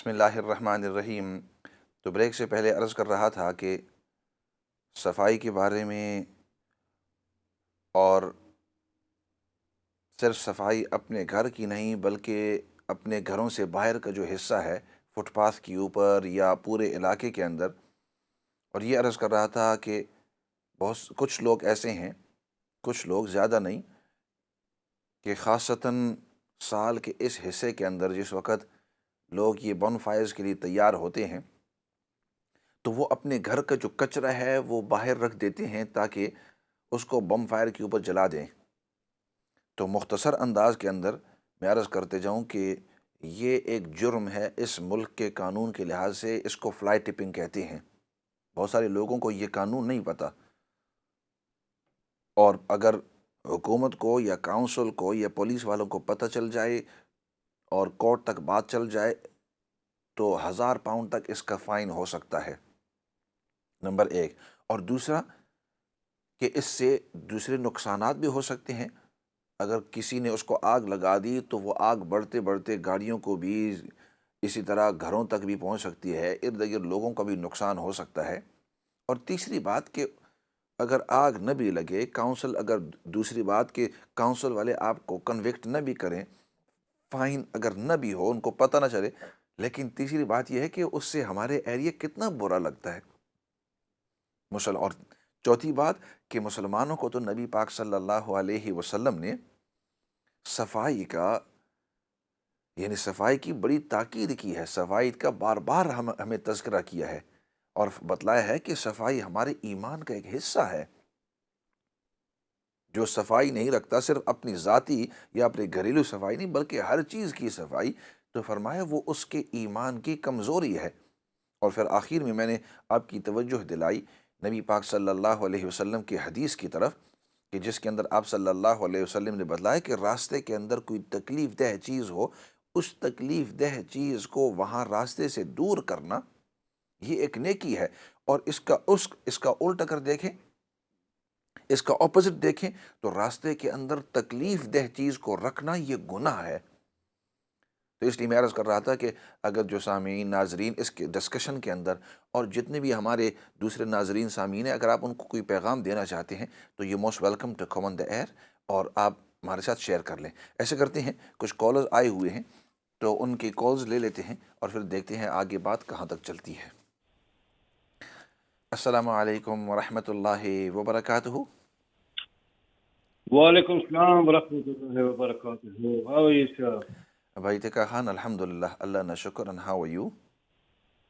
بسم اللہ الرحمن الرحیم۔ تو بریک سے پہلے عرض کر رہا تھا کہ صفائی کے بارے میں، اور صرف صفائی اپنے گھر کی نہیں بلکہ اپنے گھروں سے باہر کا جو حصہ ہے، فٹ پاتھ کے اوپر یا پورے علاقے کے اندر۔ اور یہ عرض کر رہا تھا کہ کچھ لوگ ایسے ہیں، کچھ لوگ زیادہ نہیں، کہ خاصتاً سال کے اس حصے کے اندر جس وقت لوگ یہ بون فائرز کے لیے تیار ہوتے ہیں تو وہ اپنے گھر کا جو کچرا ہے وہ باہر رکھ دیتے ہیں تاکہ اس کو بم فائر کے اوپر جلا دیں۔ تو مختصر انداز کے اندر میں عرض کرتے جاؤں کہ یہ ایک جرم ہے اس ملک کے قانون کے لحاظ سے، اس کو فلائی ٹپنگ کہتے ہیں۔ بہت سارے لوگوں کو یہ قانون نہیں پتہ، اور اگر حکومت کو یا کونسل کو یا پولیس والوں کو پتہ چل جائے اور کورٹ تک بات چل جائے تو 1000 پاؤنڈ تک اس کا فائن ہو سکتا ہے، نمبر ایک۔ اور دوسرا کہ اس سے دوسرے نقصانات بھی ہو سکتے ہیں۔ اگر کسی نے اس کو آگ لگا دی تو وہ آگ بڑھتے بڑھتے گاڑیوں کو بھی، اسی طرح گھروں تک بھی پہنچ سکتی ہے، ارد گرد لوگوں کا بھی نقصان ہو سکتا ہے۔ اور تیسری بات کہ اگر آگ نہ بھی لگے، دوسری بات کہ کونسل والے آپ کو کنوکٹ نہ بھی کریں، فائن اگر نہ بھی ہو، ان کو پتہ نہ چلے، لیکن تیسری بات یہ ہے کہ اس سے ہمارے ایریا کتنا برا لگتا ہے۔ اور چوتھی بات کہ مسلمانوں کو تو نبی پاک صلی اللہ علیہ وسلم نے صفائی کا، یعنی صفائی کی بڑی تاکید کی ہے، صفائی کا بار بار ہمیں تذکرہ کیا ہے اور بتلایا ہے کہ صفائی ہمارے ایمان کا ایک حصہ ہے۔ جو صفائی نہیں رکھتا، صرف اپنی ذاتی یا اپنے گھریلو صفائی نہیں بلکہ ہر چیز کی صفائی، تو فرمایا وہ اس کے ایمان کی کمزوری ہے۔ اور پھر آخر میں نے آپ کی توجہ دلائی نبی پاک صلی اللہ علیہ وسلم کی حدیث کی طرف، کہ جس کے اندر آپ صلی اللہ علیہ وسلم نے بتلایا کہ راستے کے اندر کوئی تکلیف دہ چیز ہو، اس تکلیف دہ چیز کو وہاں راستے سے دور کرنا یہ ایک نیکی ہے۔ اور اس کا الٹ اگر دیکھیں، اس کا اپوزٹ دیکھیں تو راستے کے اندر تکلیف دہ چیز کو رکھنا یہ گناہ ہے۔ تو اس لیے میں عرض کر رہا تھا کہ اگر جو سامعین، ناظرین اس کے ڈسکشن کے اندر، اور جتنے بھی ہمارے دوسرے ناظرین سامعین ہیں، اگر آپ ان کو کوئی پیغام دینا چاہتے ہیں تو یہ most welcome to come on the air, اور آپ ہمارے ساتھ شیئر کر لیں۔ ایسے کرتے ہیں، کچھ کالرز آئے ہوئے ہیں تو ان کی کالز لے لیتے ہیں اور پھر دیکھتے ہیں آگے بات کہاں تک چلتی ہے۔ السلام علیکم ورحمۃ اللہ وبرکاتہ۔ وعلیکم السلام ورحمۃ اللہ وبرکاتہ۔ How are you, sir? بھائی تکا خان، الحمدللہ، اللہ نہ شکر، and how are you؟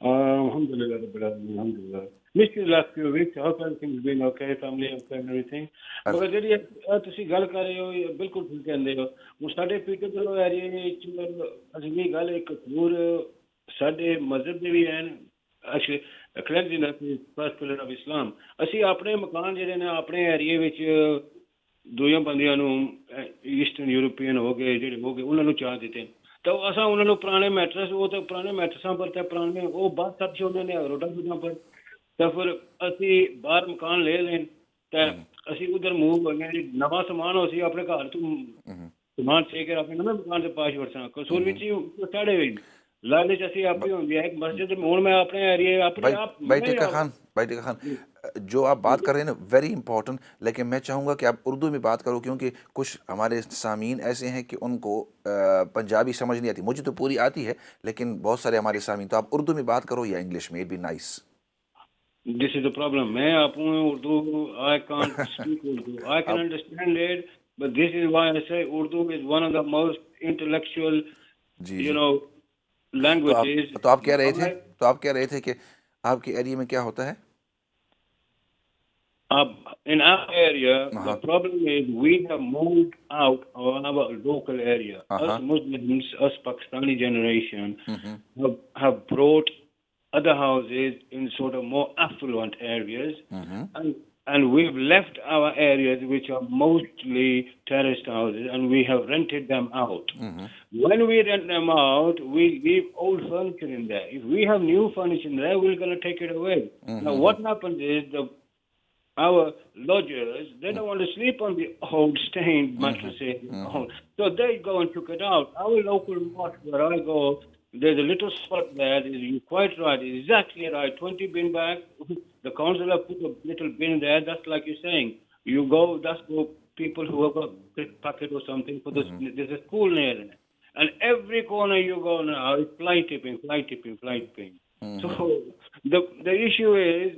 Alhamdulillah, Rabbil Alamin, alhamdulillah. Missed you last few weeks. Hope everything's been okay, family okay and everything. ਮਗਰ ਜਿਹੜੀ ਤੁਸੀਂ ਗੱਲ ਕਰ ਰਹੇ ਹੋ ਇਹ ਬਿਲਕੁਲ ਠੀਕ ਕਹਿੰਦੇ ਹੋ। ਹੁਣ ਸਾਡੇ ਪੀਟਰਬoro ਏਰੀਏ ਵਿੱਚ ਅਸਲੀ ਗੱਲ ਇੱਕ ਜ਼ਰੂਰ ਸਾਡੇ ਮਜ਼ਹਬ ਦੇ ਵੀ ਹਨ। ਕਲੈਂਜ਼ਨੈਸ ਇਜ਼ ਫਸਟ ਪਿਲਰ ਆਫ ਇਸਲਾਮ। ਅਸੀਂ ਆਪਣੇ ਮਕਾਨ ਜਿਹੜੇ ਨੇ ਆਪਣੇ ਏਰੀਏ ਵਿੱਚ دویاں بندیاں نو ایسٹرن یورپین ہو گئے جڑے ہو گئے انہوں نے چاہ دیتے ہیں تو اساں انہوں نے پرانے میٹرس، وہ تو پرانے میٹرساں پر تے پرانے وہ بات سب سے انہوں نے روڈا بوداں پر تو پھر اسی باہر مکان لے لیں تے اسی ادھر موو ہو گئے، نواں سامان ہو سی اپنے گھر تو سامان چاہیے کہ اپنے نویں مکان سے پاش ورساں قصور وچ ساڑے ہوئی لالچ اسی آپ ہی ہوندی ہے ایک مسجد ہوں میں اپنے ایریے اپنے آپ بھائی ٹکا خان، جو آپ بات کر رہے ہیں نا ویری امپورٹنٹ، لیکن میں چاہوں گا کہ آپ اردو میں بات کرو، کیونکہ کچھ ہمارے سامعین ایسے ہیں کہ ان کو پنجابی سمجھ نہیں آتی، مجھے تو پوری آتی ہے لیکن بہت سارے ہمارے سامعین، تو آپ اردو میں بات کرو یا انگلش میں، be nice. This is the problem. میں آپ Urdu I can't speak Urdu. I can understand it, but this is why I say Urdu is one of the most intellectual, languages. تو آپ کہہ رہے تھے کہ آپ کے ایریا میں کیا ہوتا ہے؟ In our area, the problem is we have moved out of our local area. Us Muslims, us Pakistani generation have brought other houses in sort of more affluent areas, and we've left our areas which are mostly terraced houses and we have rented them out. When we rent them out, we leave old furniture in there. If we have new furniture in there, we're going to take it away. Now what happens is our lodgers, they don't want to sleep on the old stained mattresses, so they go and took it out. Our local mosque where I go, there's a little spot there. You're quite right. Exactly right. 20 bin bags. The council have put a little bin there. That's like you're saying. You go, that's for people who have a pickpocket or something. For this, there's a school near there. And every corner you go now is fly tipping, fly tipping, fly tipping. So the issue is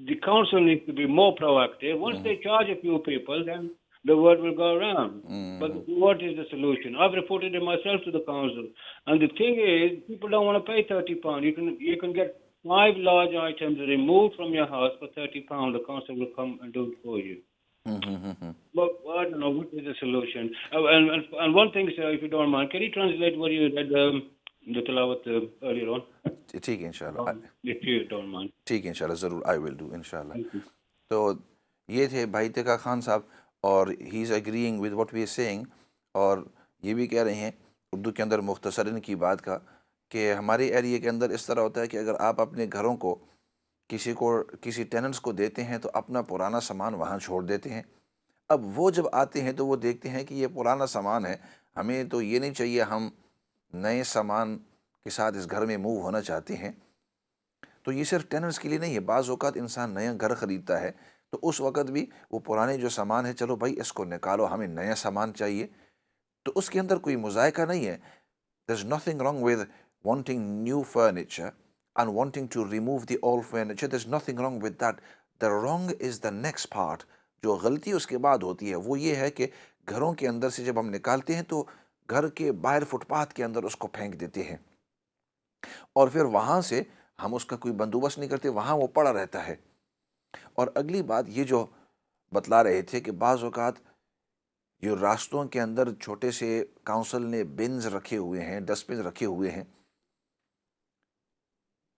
the council needs to be more proactive. Once they charge a few people, then the word will go around. But what is the solution? I've reported it myself to the council, and the thing is, people don't want to pay £30. You can get 5 large items removed from your house for £30. The council will come and do it for you. But I don't know what is the solution. And one thing, sir, if you don't mind, can you translate what you read the tilawat earlier on, ٹھیک ہے انشاءاللہ، if you don't mind? ٹھیک ہے انشاءاللہ، ضرور آئی will do انشاءاللہ. Thank you. تو یہ تھے بھائی تیکا خان صاحب، اور he is agreeing with what we are seeing, اور یہ بھی کہہ رہے ہیں اردو کے اندر مختصراً کی بات کا کہ ہمارے ایریے کے اندر اس طرح ہوتا ہے کہ اگر آپ اپنے گھروں کو کسی ٹیننٹس کو دیتے ہیں تو اپنا پرانا سامان وہاں چھوڑ دیتے ہیں. اب وہ جب آتے ہیں تو وہ دیکھتے ہیں کہ یہ پرانا سامان ہے، ہمیں تو یہ نہیں چاہیے، ہم نئے سامان کے ساتھ اس گھر میں موو ہونا چاہتے ہیں. تو یہ صرف ٹیننٹس کے لیے نہیں ہے، بعض اوقات انسان نیا گھر خریدتا ہے تو اس وقت بھی وہ پرانے جو سامان ہے، چلو بھائی اس کو نکالو، ہمیں نیا سامان چاہیے. تو اس کے اندر کوئی مذائقہ نہیں ہے. There is nothing wrong with wanting new furniture and wanting to remove the old furniture. There is nothing wrong with that. The wrong is the next part. جو غلطی اس کے بعد ہوتی ہے وہ یہ ہے کہ گھروں کے اندر سے جب ہم نکالتے ہیں تو گھر کے باہر فٹ پاتھ کے اندر اس کو پھینک دیتے ہیں، اور پھر وہاں سے ہم اس کا کوئی بندوبست نہیں کرتے، وہاں وہ پڑا رہتا ہے. اور اگلی بات یہ جو بتلا رہے تھے کہ بعض اوقات یہ راستوں کے اندر چھوٹے سے کاؤنسل نے بنز رکھے ہوئے ہیں، ڈسٹ بن رکھے ہوئے ہیں،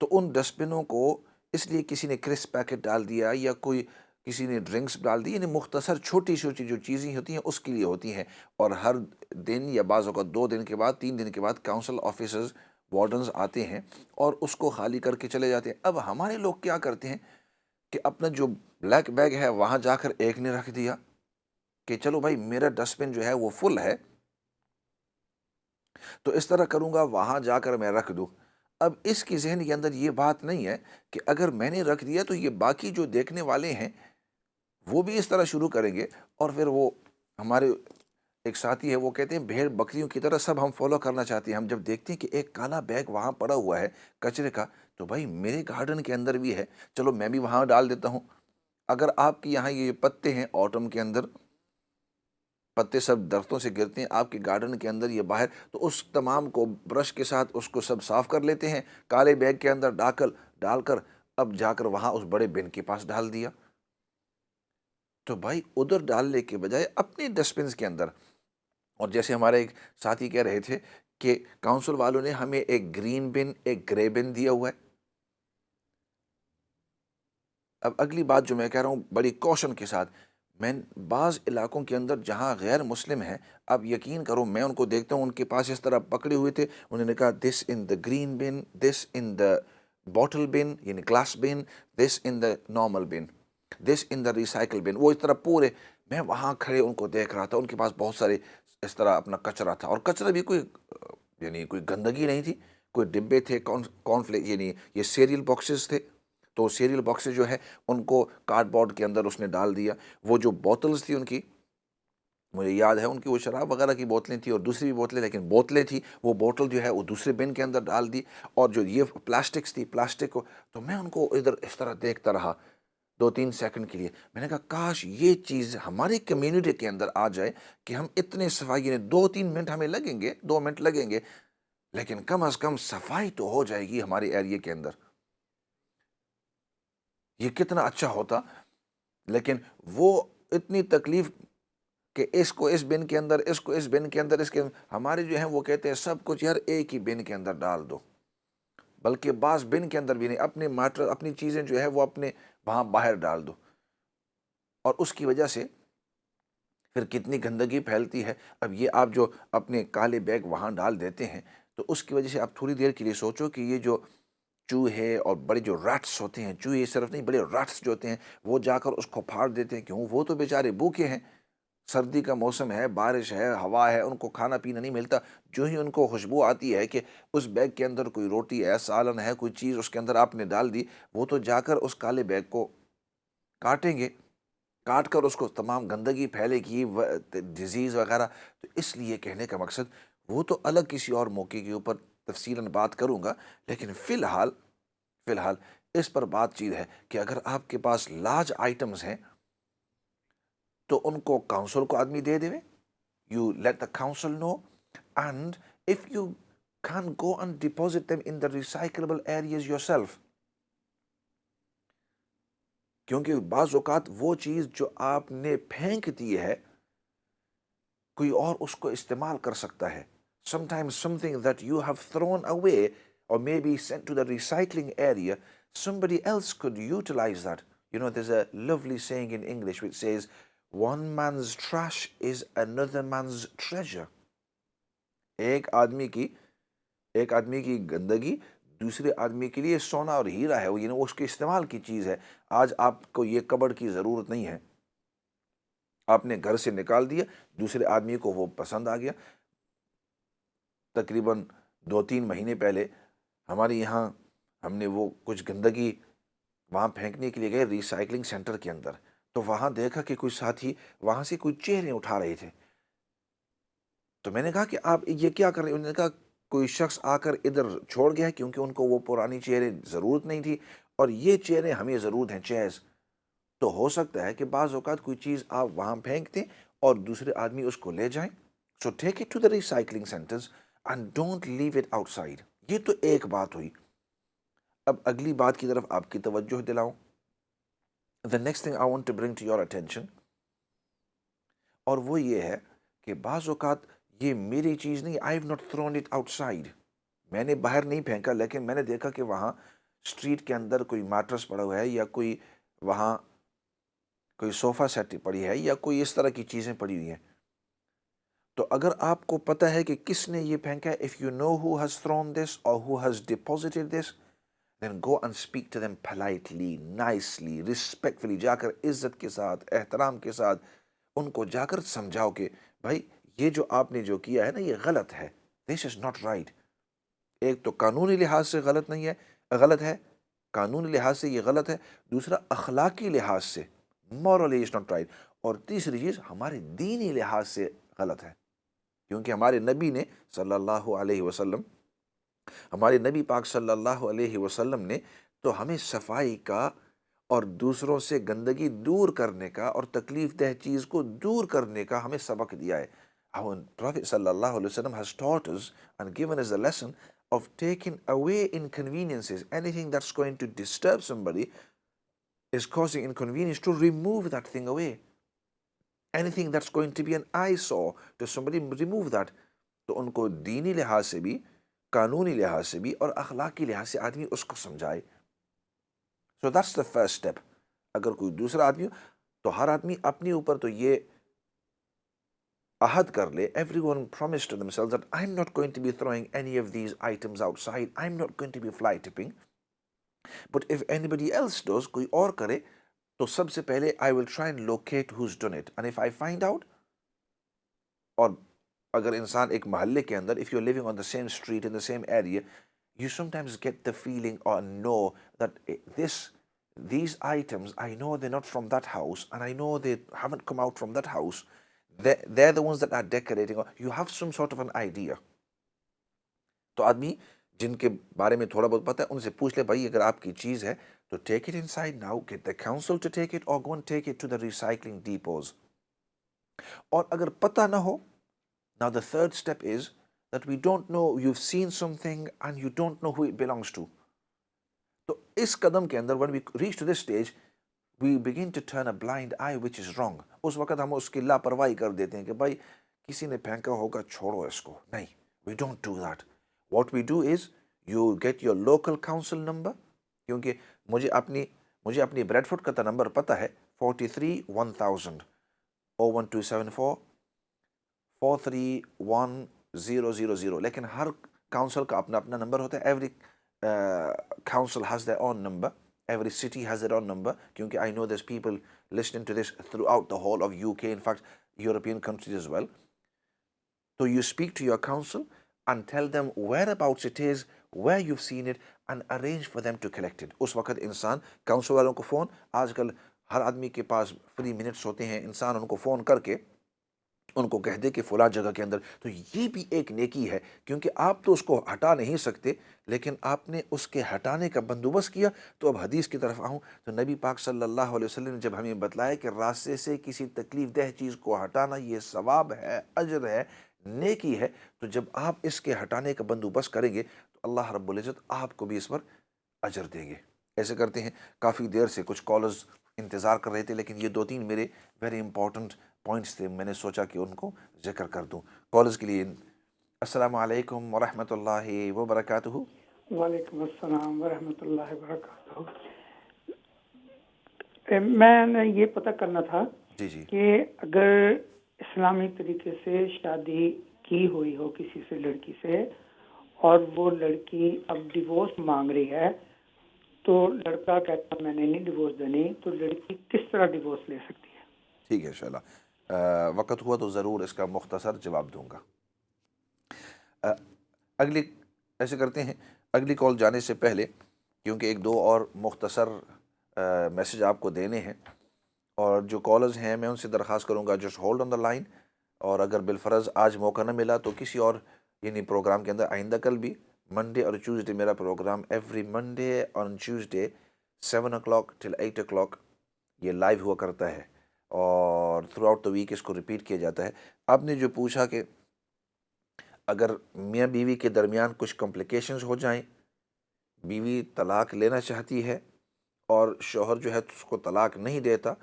تو ان ڈسٹ بنوں کو اس لیے کسی نے کرسپ پیکٹ ڈال دیا یا کوئی کسی نے ڈرنکس ڈال دی، یعنی مختصر چھوٹی چھوٹی جو چیزیں ہوتی ہیں اس کے لیے ہوتی ہیں. اور ہر دن یا بعض اوقات 2 دن کے بعد 3 دن کے بعد کاؤنسل آفیسرز وارڈنز آتے ہیں اور اس کو خالی کر کے چلے جاتے ہیں. اب ہمارے لوگ کیا کرتے ہیں کہ اپنا جو بلیک بیگ ہے وہاں جا کر ایک نے رکھ دیا کہ چلو بھائی میرا ڈسٹ بن جو ہے وہ فل ہے تو اس طرح کروں گا، وہاں جا کر میں رکھ دوں. اب اس کی ذہن کے اندر یہ بات نہیں ہے کہ اگر میں نے رکھ دیا تو یہ باقی جو دیکھنے والے ہیں وہ بھی اس طرح شروع کریں گے. اور پھر وہ ہمارے ایک ساتھی ہے، وہ کہتے ہیں بھیڑ بکریوں کی طرح سب ہم فالو کرنا چاہتے ہیں. ہم جب دیکھتے ہیں کہ ایک کالا بیگ وہاں پڑا ہوا ہے کچرے کا، تو بھائی میرے گارڈن کے اندر بھی ہے، چلو میں بھی وہاں ڈال دیتا ہوں. اگر آپ کے یہاں یہ پتے ہیں آٹم کے اندر، پتے سب درختوں سے گرتے ہیں آپ کے گارڈن کے اندر، یہ باہر، تو اس تمام کو برش کے ساتھ اس کو سب صاف کر لیتے ہیں کالے بیگ کے اندر ڈال کر اب جا کر وہاں اس بڑے بن کے پاس ڈال دیا. تو بھائی ادھر ڈالنے کے بجائے اپنے ڈسٹ بنس کے اندر. اور جیسے ہمارے ایک ساتھی کہہ رہے تھے کہ کاؤنسل والوں نے ہمیں ایک گرین بن ایک گرے بن دیا ہوا ہے. اب اگلی بات جو میں کہہ رہا ہوں بڑی کوشن کے ساتھ، میں بعض علاقوں کے اندر جہاں غیر مسلم ہیں، اب یقین کرو میں ان کو دیکھتا ہوں ان کے پاس اس طرح پکڑے ہوئے تھے، انہوں نے کہا دس in the green bin, this in the bottle bin یعنی glass bin, this in the normal bin, this in the recycle bin. وہ اس طرح پورے، میں وہاں کھڑے ان کو دیکھ رہا تھا، ان کے پاس بہت سارے اس طرح اپنا کچرا تھا، اور کچرا بھی کوئی یعنی کوئی گندگی نہیں تھی، کوئی ڈبے تھے کارن فلیکس یعنی یہ سیریل باکسز تھے، تو سیریل باکسز جو ہے ان کو کارڈ بورڈ کے اندر اس نے ڈال دیا. وہ جو بوتلز تھی ان کی، مجھے یاد ہے ان کی وہ شراب وغیرہ کی بوتلیں تھیں اور دوسری بھی بوتلیں، لیکن بوتلیں تھیں، وہ بوتل جو ہے وہ دوسرے بن کے اندر ڈال دی. اور جو یہ پلاسٹکس تھی، پلاسٹک کو، تو میں ان کو ادھر اس طرح دیکھتا رہا 2-3 سیکنڈ کے لیے. میں نے کہا کاش یہ چیز ہماری کمیونٹی کے اندر آ جائے کہ ہم اتنے صفائی، یعنی 2-3 منٹ ہمیں لگیں گے، 2 منٹ لگیں گے، لیکن کم از کم صفائی تو ہو جائے گی ہمارے ایریے کے اندر. یہ کتنا اچھا ہوتا. لیکن وہ اتنی تکلیف کہ اس کو اس بن کے اندر، اس کو اس بن کے اندر، اس کے ہمارے جو ہیں وہ کہتے ہیں سب کچھ یار ایک ہی بن کے اندر ڈال دو، بلکہ بعض بن کے اندر بھی نہیں، اپنے میٹر اپنی چیزیں جو ہے وہ اپنے وہاں باہر ڈال دو. اور اس کی وجہ سے پھر کتنی گندگی پھیلتی ہے. اب یہ آپ جو اپنے کالے بیگ وہاں ڈال دیتے ہیں تو اس کی وجہ سے آپ تھوڑی دیر کے لیے سوچو کہ یہ جو چوہے اور بڑے جو ریٹس ہوتے ہیں، چوہے صرف نہیں، بڑے ریٹس جو ہوتے ہیں وہ جا کر اس کو پھاڑ دیتے ہیں، کیوں؟ وہ تو بیچارے بھوکے ہیں. سردی کا موسم ہے، بارش ہے، ہوا ہے، ان کو کھانا پینا نہیں ملتا، جو ہی ان کو خوشبو آتی ہے کہ اس بیگ کے اندر کوئی روٹی ہے، سالن ہے، کوئی چیز اس کے اندر آپ نے ڈال دی، وہ تو جا کر اس کالے بیگ کو کاٹیں گے، کاٹ کر اس کو تمام گندگی پھیلے گی، ڈیزیز وغیرہ. تو اس لیے کہنے کا مقصد وہ تو الگ کسی اور موقع کے اوپر تفصیلاً بات کروں گا، لیکن فی الحال اس پر بات چیت ہے کہ اگر آپ کے پاس لارج آئٹمز ہیں تو ان کو کاؤنسل کو آدمی دے دے. You let the council know, and if you can go and deposit them in the recyclable areas yourself. کیونکہ بعض اوقات وہ چیز جو آپ نے پھینک دی ہے کوئی اور اس کو استعمال کر سکتا ہے. Sometimes something that you have thrown away or maybe sent to the recycling area, somebody else could utilize that. You know, there's a lovely saying in English which says, one man's trash is another man's treasure. ایک آدمی کی گندگی دوسرے آدمی کے لیے سونا اور ہیرا ہے، وہ اس کے استعمال کی چیز ہے. آج آپ کو یہ کبڑ کی ضرورت نہیں ہے، آپ نے گھر سے نکال دیا، دوسرے آدمی کو وہ پسند آ گیا. تقریباً 2-3 مہینے پہلے ہمارے یہاں ہم نے وہ کچھ گندگی وہاں پھینکنے کے لیے گئے ریسائکلنگ سینٹر کے اندر، تو وہاں دیکھا کہ کچھ ساتھی وہاں سے کچھ چہرے اٹھا رہے تھے. تو میں نے کہا کہ آپ یہ کیا کر رہے ہیں؟ انہوں نے کہا کوئی شخص آ کر ادھر چھوڑ گیا ہے، کیونکہ ان کو وہ پرانی چہرے ضرورت نہیں تھی اور یہ چہرے ہمیں ضرورت ہیں، چیئرز. تو ہو سکتا ہے کہ بعض اوقات کوئی چیز آپ وہاں پھینک دیں اور دوسرے آدمی اس کو لے جائیں. So take it to the recycling centres and don't leave it out side. یہ تو ایک بات ہوئی. اب اگلی بات کی طرف آپ کی توجہ دلاؤں. The next thing I want to bring to your attention, اور وہ یہ ہے کہ بعض اوقات یہ میری چیز نہیں، I have not thrown it out سائڈ. میں نے باہر نہیں پھینکا، لیکن میں نے دیکھا کہ وہاں اسٹریٹ کے اندر کوئی میٹرس پڑا ہوا ہے، یا کوئی وہاں کوئی صوفہ سیٹ پڑی ہے، یا کوئی اس طرح کی چیزیں پڑی ہوئی ہیں. تو اگر آپ کو پتہ ہے کہ کس نے یہ پھینکا ہے، if you know who has thrown this or who has deposited this, then go and speak to them politely, nicely, respectfully. جا کر عزت کے ساتھ، احترام کے ساتھ ان کو جا کر سمجھاؤ کہ بھائی یہ جو آپ نے جو کیا ہے نا، یہ غلط ہے. This is not right. ایک تو قانونی لحاظ سے غلط نہیں ہے، غلط ہے، قانونی لحاظ سے یہ غلط ہے. دوسرا اخلاقی لحاظ سے morally it's not right. اور تیسری چیز ہمارے دینی لحاظ سے غلط ہے، کیونکہ ہمارے نبی نے صلی اللہ علیہ وسلم، ہمارے نبی پاک صلی اللہ علیہ وسلم نے تو ہمیں صفائی کا اور دوسروں سے گندگی دور کرنے کا اور تکلیف دہ چیز کو دور کرنے کا ہمیں سبق دیا ہے. Our Prophet صلی اللہ علیہ وسلم has taught us and given us a lesson of taking away inconveniences. Anything that's going to disturb somebody is causing inconvenience, to remove that thing away. Anything that's going to be an eyesore to somebody, remove that. تو ان کو دینی لحاظ سے بھی، قانونی لحاظ سے بھی اور اخلاقی لحاظ سے آدمی اس کو سمجھائے. So that's the first step. اگر کوئی دوسرا آدمی ہو تو ہر آدمی اپنے اوپر تو یہ عہد کر لے. Everyone promise to themselves that I'm not going to be throwing any of these items outside. I'm not going to be fly tipping. But if anybody else does, کوئی اور کرے، تو سب سے پہلے I will try and locate who's done it. And if I find out، اور اگر انسان ایک محلے کے اندر، if you're living on the same street in the same area, you sometimes get the feeling or know that these items, I know they're not from that house and I know they haven't come out from that house. They're the ones that are decorating, or you have some sort of an idea. تو آدمی جن کے بارے میں تھوڑا بہت پتہ ہے ان سے پوچھ لے، بھائی اگر آپ کی چیز ہے تو take it inside now, get the council to take it or go and take it to the recycling depots. اور اگر پتہ نہ ہو، now the third step is that we don't know, you've seen something and you don't know who it belongs to. تو اس قدم کے اندر when we reach to this stage, we begin to turn a blind eye, which is wrong. اس وقت ہم اس کی لاپرواہی کر دیتے ہیں کہ بھائی کسی نے پھینکا ہوگا، چھوڑو اس کو. نہیں، we don't do that. What we do is you get your local council number. کیونکہ مجھے اپنی بریڈ فوڈ کا نمبر پتہ ہے 43-1000 01274 431-000. لیکن ہر کاؤنسل کا اپنا اپنا نمبر ہوتا ہے. Every council has their own number. Every city has their own number. کیونکہ I know there's people listening to this throughout the whole of UK. In fact, European countries as well. So you speak to your council and tell them whereabouts it is, where you've seen it, and arrange for them to collect it. اس وقت انسان council والوں کو phone, آج کل ہر آدمی کے پاس free minutes ہوتے ہیں، انسان ان کو فون کر کے ان کو کہہ دے کہ فلاں جگہ کے اندر، تو یہ بھی ایک نیکی ہے، کیونکہ آپ تو اس کو ہٹا نہیں سکتے، لیکن آپ نے اس کے ہٹانے کا بندوبست کیا۔ تو اب حدیث کی طرف آؤں تو نبی پاک صلی اللہ علیہ وسلم نے جب ہمیں بتلایا کہ راستے سے کسی تکلیف دہ چیز کو ہٹانا یہ ثواب ہے، اجر ہے، نیکی ہے، تو جب آپ اس کے ہٹانے کا بندوبست کریں گے تو اللہ رب العزت آپ کو بھی اس پر اجر دیں گے۔ ایسے کرتے ہیں، کافی دیر سے کچھ کالرز انتظار کر رہے تھے، لیکن یہ دو تین میرے ویری امپورٹنٹ پوائنٹس تھے، میں نے سوچا کہ ان کو ذکر کر دوں کالرز کے لیے۔ السلام علیکم ورحمۃ اللہ وبرکاتہ۔ وعلیکم السلام ورحمۃ اللہ وبرکاتہ۔ میں نے یہ پتہ کرنا تھا جی جی کہ اگر اسلامی طریقے سے شادی کی ہوئی ہو کسی سے لڑکی سے اور وہ لڑکی اب ڈیورس مانگ رہی ہے تو لڑکا کہتا میں نے نہیں ڈیورس دینی، تو لڑکی کس طرح ڈیورس لے سکتی ہے؟ ٹھیک ہے انشاءاللہ، وقت ہوا تو ضرور اس کا مختصر جواب دوں گا۔ اگلی ایسے کرتے ہیں، اگلی کال جانے سے پہلے، کیونکہ ایک دو اور مختصر میسج آپ کو دینے ہیں، اور جو کالرز ہیں میں ان سے درخواست کروں گا just hold on the line, اور اگر بالفرض آج موقع نہ ملا تو کسی اور یعنی پروگرام کے اندر آئندہ کل بھی منڈے اور ٹیوزڈے میرا پروگرام ایوری منڈے اور ٹیوزڈے 7 o'clock till 8 o'clock یہ لائیو ہوا کرتا ہے، اور تھرو آؤٹ دا ویک اس کو ریپیٹ کیا جاتا ہے۔ آپ نے جو پوچھا کہ اگر میاں بیوی کے درمیان کچھ کمپلیکیشنز ہو جائیں، بیوی طلاق لینا چاہتی ہے اور شوہر جو ہے اس کو طلاق نہیں دیتا،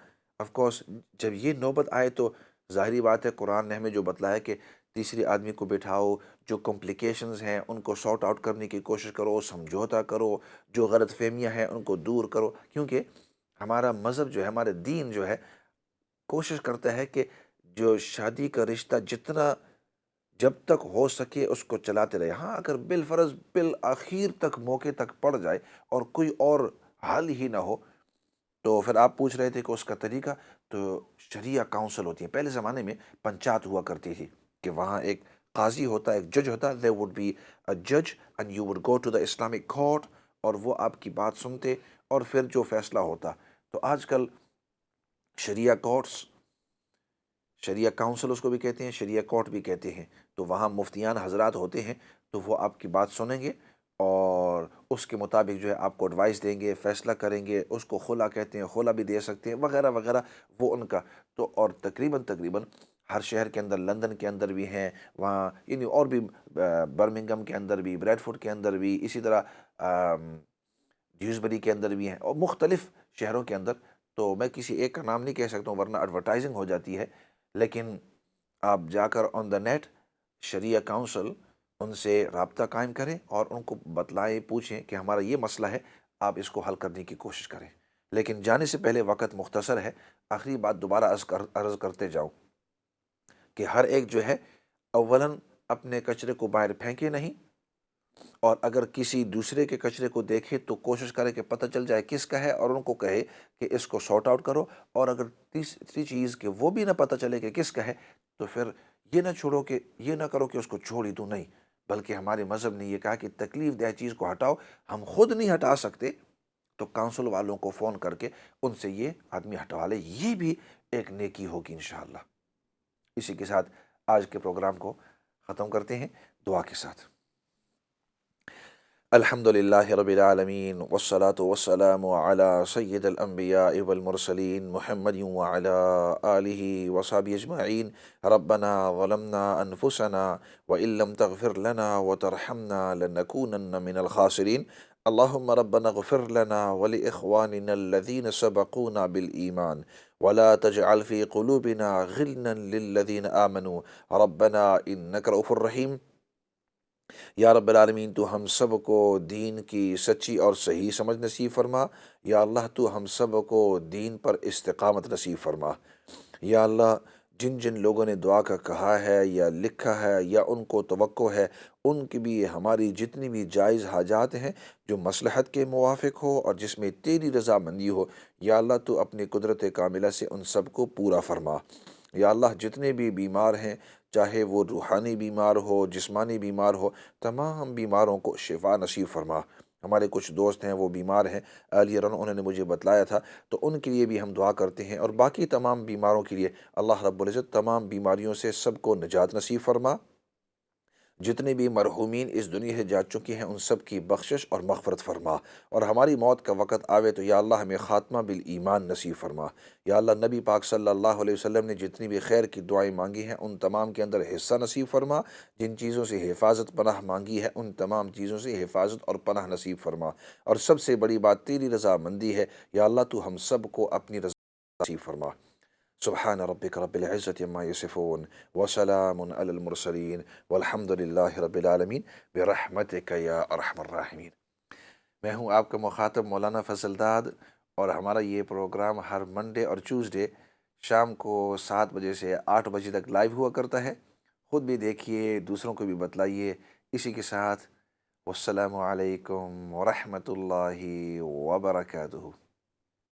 آف کورس جب یہ نوبت آئے تو ظاہری بات ہے قرآن نے ہمیں جو بتلایا کہ تیسری آدمی کو بٹھاؤ، جو کمپلیکیشنز ہیں ان کو سارٹ آؤٹ کرنے کی کوشش کرو، سمجھوتا کرو، جو غلط فہمیاں ہیں ان کو دور کرو، کیونکہ ہمارا مذہب جو ہے، ہمارے دین جو ہے، کوشش کرتا ہے کہ جو شادی کا رشتہ جتنا جب تک ہو سکے اس کو چلاتے رہے۔ ہاں اگر بالفرض بالآخر تک موقع تک پڑ جائے اور کوئی اور حل ہی نہ ہو، تو پھر آپ پوچھ رہے تھے کہ اس کا طریقہ، تو شریعہ کاؤنسل ہوتی ہے۔ پہلے زمانے میں پنچایت ہوا کرتی تھی کہ وہاں ایک قاضی ہوتا، ایک جج ہوتا، there would be a judge and you would go to the Islamic court، اور وہ آپ کی بات سنتے اور پھر جو فیصلہ ہوتا۔ تو آج کل شریعہ کورٹس، شریعہ کاؤنسل اس کو بھی کہتے ہیں، شریعہ کورٹ بھی کہتے ہیں، تو وہاں مفتیان حضرات ہوتے ہیں، تو وہ آپ کی بات سنیں گے اور اس کے مطابق جو ہے آپ کو ایڈوائس دیں گے، فیصلہ کریں گے، اس کو خلا کہتے ہیں، خلا بھی دے سکتے ہیں وغیرہ وغیرہ، وہ ان کا تو، اور تقریباً ہر شہر کے اندر، لندن کے اندر بھی ہیں وہاں، یعنی اور بھی برمنگم کے اندر بھی، بریڈ فورڈ کے اندر بھی، اسی طرح ڈیوزبری کے اندر بھی ہیں، اور مختلف شہروں کے اندر۔ تو میں کسی ایک کا نام نہیں کہہ سکتا ہوں ورنہ ایڈورٹائزنگ ہو جاتی ہے، لیکن آپ جا کر آن دا نیٹ شریعہ کاؤنسل ان سے رابطہ قائم کریں اور ان کو بتلائیں، پوچھیں کہ ہمارا یہ مسئلہ ہے، آپ اس کو حل کرنے کی کوشش کریں۔ لیکن جانے سے پہلے وقت مختصر ہے، آخری بات دوبارہ عرض کرتے جاؤ کہ ہر ایک جو ہے اولاً اپنے کچرے کو باہر پھینکے نہیں، اور اگر کسی دوسرے کے کچرے کو دیکھے تو کوشش کرے کہ پتہ چل جائے کس کا ہے اور ان کو کہے کہ اس کو سارٹ آؤٹ کرو، اور اگر تیسری چیز کہ وہ بھی نہ پتہ چلے کہ کس کا ہے تو پھر یہ نہ چھوڑو کہ یہ نہ کرو کہ اس کو چھوڑ ہی دوں، نہیں، بلکہ ہمارے مذہب نے یہ کہا کہ تکلیف دہ چیز کو ہٹاؤ، ہم خود نہیں ہٹا سکتے تو کاؤنسل والوں کو فون کر کے ان سے یہ آدمی ہٹوا لے، یہ بھی ایک نیکی ہوگی انشاءاللہ۔ اسی کے ساتھ آج کے پروگرام کو ختم کرتے ہیں دعا کے ساتھ۔ الحمد للہ رب العالمین والصلاة والسلام علی سید الانبیاء والمرسلین محمد وعلی آلہ وصحبہ اجمعین۔ ربنا ظلمنا انفسنا وإن لم تغفر لنا وترحمنا لنكونن من الخاسرین۔ اللهم ربنا اغفر لنا ولإخواننا الذين سبقونا بالإيمان ولا تجعل في قلوبنا غلا للذين آمنوا ربنا إنك رؤوف رحیم۔ یا رب العالمین تو ہم سب کو دین کی سچی اور صحیح سمجھ نصیب فرما، یا اللہ تو ہم سب کو دین پر استقامت نصیب فرما، یا اللہ جن جن لوگوں نے دعا کا کہا ہے یا لکھا ہے یا ان کو توقع ہے، ان کی بھی ہماری جتنی بھی جائز حاجات ہیں جو مصلحت کے موافق ہو اور جس میں تیری رضامندی ہو، یا اللہ تو اپنی قدرت کاملہ سے ان سب کو پورا فرما۔ یا اللہ جتنے بھی بیمار ہیں، چاہے وہ روحانی بیمار ہو، جسمانی بیمار ہو، تمام بیماروں کو شفا نصیب فرما۔ ہمارے کچھ دوست ہیں وہ بیمار ہیں، ارلیئر انہوں نے مجھے بتلایا تھا، تو ان کے لیے بھی ہم دعا کرتے ہیں، اور باقی تمام بیماروں کے لیے اللہ رب العزت تمام بیماریوں سے سب کو نجات نصیب فرما۔ جتنے بھی مرحومین اس دنیا سے جا چکے ہیں ان سب کی بخشش اور مغفرت فرما، اور ہماری موت کا وقت آوے تو یا اللہ ہمیں خاتمہ بالایمان نصیب فرما۔ یا اللہ نبی پاک صلی اللہ علیہ وسلم نے جتنی بھی خیر کی دعائیں مانگی ہیں ان تمام کے اندر حصہ نصیب فرما، جن چیزوں سے حفاظت پناہ مانگی ہے ان تمام چیزوں سے حفاظت اور پناہ نصیب فرما، اور سب سے بڑی بات تیری رضامندی ہے، یا اللہ تو ہم سب کو اپنی رضا نصیب فرما۔ سبحان ربک رب العزت عما یصفون وسلام علی المرسلین والحمد للہ رب العالمین برحمتک یا ارحم الراحمین۔ میں ہوں آپ کا مخاطب مولانا فضل داد، اور ہمارا یہ پروگرام ہر منڈے اور ٹیوزڈے شام کو 7 بجے سے 8 بجے تک لائیو ہوا کرتا ہے۔ خود بھی دیکھیے، دوسروں کو بھی بتلائیے۔ اسی کے ساتھ والسلام علیکم ورحمۃ اللہ وبرکاتہ۔